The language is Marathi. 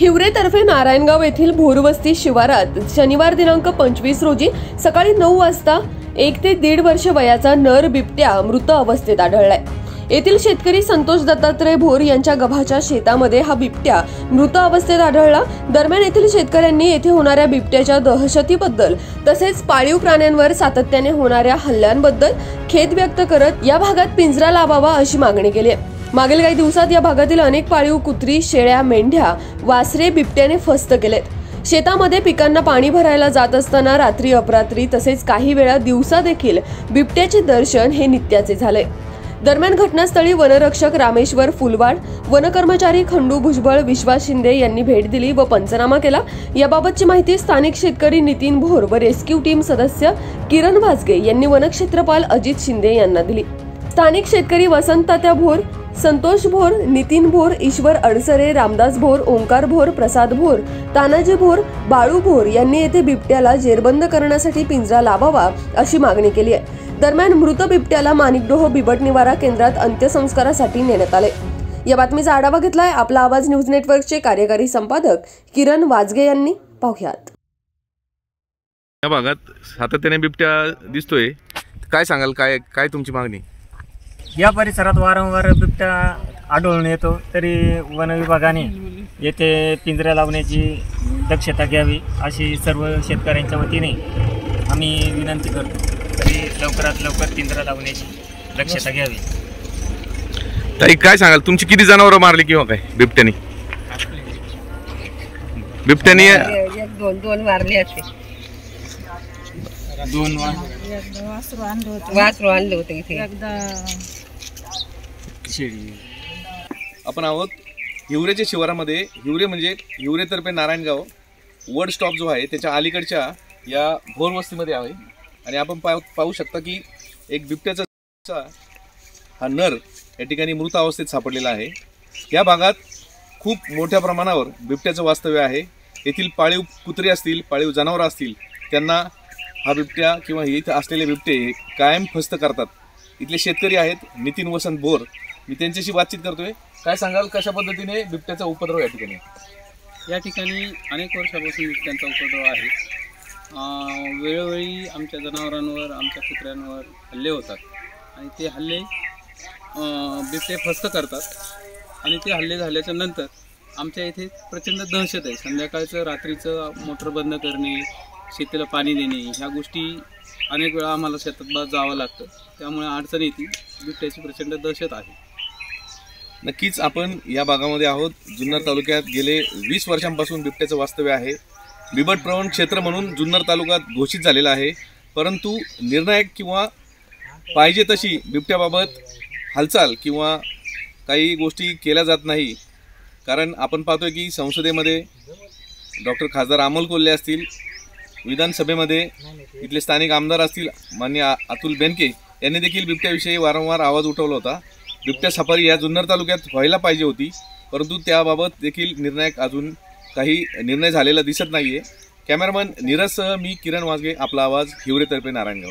हिवरेतर्फे नारायणगाव येथील भोरवस्ती शिवारात शनिवार दिनांक 25 रोजी सकाळी 9 वाजता 1 ते 1.5 वर्ष वयाचा नर बिबट्या मृत अवस्थेत आढळलाय। येथील शेतकरी संतोष दत्तात्रय भोर यांच्या गव्हाच्या शेतामध्ये हा बिबट्या मृत अवस्थेत आढळला। दरम्यान येथील शेतकऱ्यांनी येथे होणाऱ्या बिबट्याच्या दहशतीबद्दल तसेच पाळीव प्राण्यांवर सातत्याने होणाऱ्या हल्ल्यांबद्दल खेद व्यक्त करत या भागात पिंजरा लावावा अशी मागणी केली आहे। मागील काही दिवसात या भागातील अनेक पाळीव कुत्री, शेळ्या, मेंढ्या, वासरे बिबट्याने फस्त केलेत। शेतामध्ये पिकांना पाणी भरायला जात असताना रात्री अपरात्री तसेच काही वेळा दिवसा देखील बिबट्याचे दर्शन हे नित्याचे झाले। दरम्यान घटनास्थळी वनरक्षक रामेश्वर फुलवाड, वनकर्मचारी खंडू भुजबळ, विश्वास शिंदे यांनी भेट दिली व पंचनामा केला। याबाबतची माहिती स्थानिक शेतकरी नितीन भोर व रेस्क्यू टीम सदस्य किरण वाजगे यांनी वनक्षेत्रपाल अजित शिंदे यांना दिली। स्थानिक शेतकरी वसंत तात्या भोर, संतोष भोर, नितीन भोर, ईश्वर अडसरे, रामदास भोर, ओंकार भोर, प्रसाद भोर, तानाजी भोर, बाळू भोर यांनी येथे बिबट्याला जेरबंद करण्यासाठी पिंजरा लावावा अशी मागणी केली आहे। दरम्यान मृत बिबट्याला माणिकडोह बिबट निवारा केंद्रात अंत्यसंस्कारासाठी नेण्यात आले। या बातमीचा आढावा घेतलाय आपला आवाज न्यूज नेटवर्कचे कार्यकारी संपादक किरण वाजगे यांनी। पाहुयात। या भागात सातत्याने बिबट्या दिसतोय, काय सांगाल, काय तुमची मागणी? या परिसरात वारंवार बिबट्या आढळून येतो, तरी वन विभागाने येथे पिंजऱ्या लावण्याची दक्षता घ्यावी अशी सर्व शेतकऱ्यांच्या वतीने आम्ही विनंती करतो। तरी लवकरात लवकर पिंजरा लावण्याची दक्षता घ्यावी। ताई, काय सांगाल, तुमची किती जनावरं मारली किंवा काय बिबट्याने? बिबट्याने दोन मारले असते। दोन वासरू आणले होते इथे। आपण आहोत हिवरेच्या शिवारामध्ये। हिवरे म्हणजे हिवरेतर्फे नारायणगाव वड स्टॉप जो आहे त्याच्या अलीकडच्या या भोर वस्तीमध्ये आहे आणि आपण पाहू शकता की एक बिबट्याचा हा नर या ठिकाणी मृत अवस्थेत सापडलेला आहे। या भागात खूप मोठ्या प्रमाणावर बिबट्याचं वास्तव्य आहे। येथील पाळीव कुत्री असतील, पाळीव जनावरं असतील, त्यांना हा बिबट्या किंवा इथे असलेले बिबटे कायम फस्त करतात। इथले शेतकरी आहेत नितीन वसंत भोर, मी त्यांच्याशी बातचीत करतोय। काय सांगाल, कशा पद्धतीने बिबट्याचा उपद्रव या ठिकाणी? या ठिकाणी अनेक वर्षापासून बिबट्यांचा उपद्रव आहे। वेळोवेळी आमच्या जनावरांवर, आमच्या कुत्र्यांवर हल्ले होतात आणि ते हल्ले बिबटे फस्त करतात आणि ते हल्ले झाल्याच्या नंतर आमच्या इथे प्रचंड दहशत आहे। संध्याकाळचं, रात्रीचं मोटर बंद करणे, शेतीला पाणी देणे, ह्या गोष्टी अनेक वेळा आम्हाला शेतात जावं लागतं, त्यामुळे अडचण येते। बिबट्याची प्रचंड दहशत आहे। नक्कीच आपण या भागामध्ये आहोत। जुन्नर तालुक्यात गेले 20 वर्षांपासून बिबट्याचं वास्तव्य आहे। बिबट प्रवण क्षेत्र म्हणून जुन्नर तालुक्यात घोषित झालेला आहे, परंतु निर्णायक किंवा पाहिजे तशी बिबट्याबाबत हालचाल किंवा काही गोष्टी केल्या जात नाही। कारण आपण पाहतोय की संसदेमध्ये डॉक्टर खासदार अमोल कोल्हे असतील, विधानसभेमध्ये इथले स्थानिक आमदार असतील माननीय अतुल बेनके यांनी देखील बिबट्याविषयी वारंवार आवाज उठवला होता। बिबट्या सफारी या जुन्नर तालुक्यात व्हायला पाहिजे होती, परंतु त्याबाबत देखील निर्णायक अजून काही निर्णय झालेला दिसत नाहीये। कॅमेरामन नीरजसह मी किरण वाजगे, आपला आवाज हिवरेतर्फे नारायणगाव।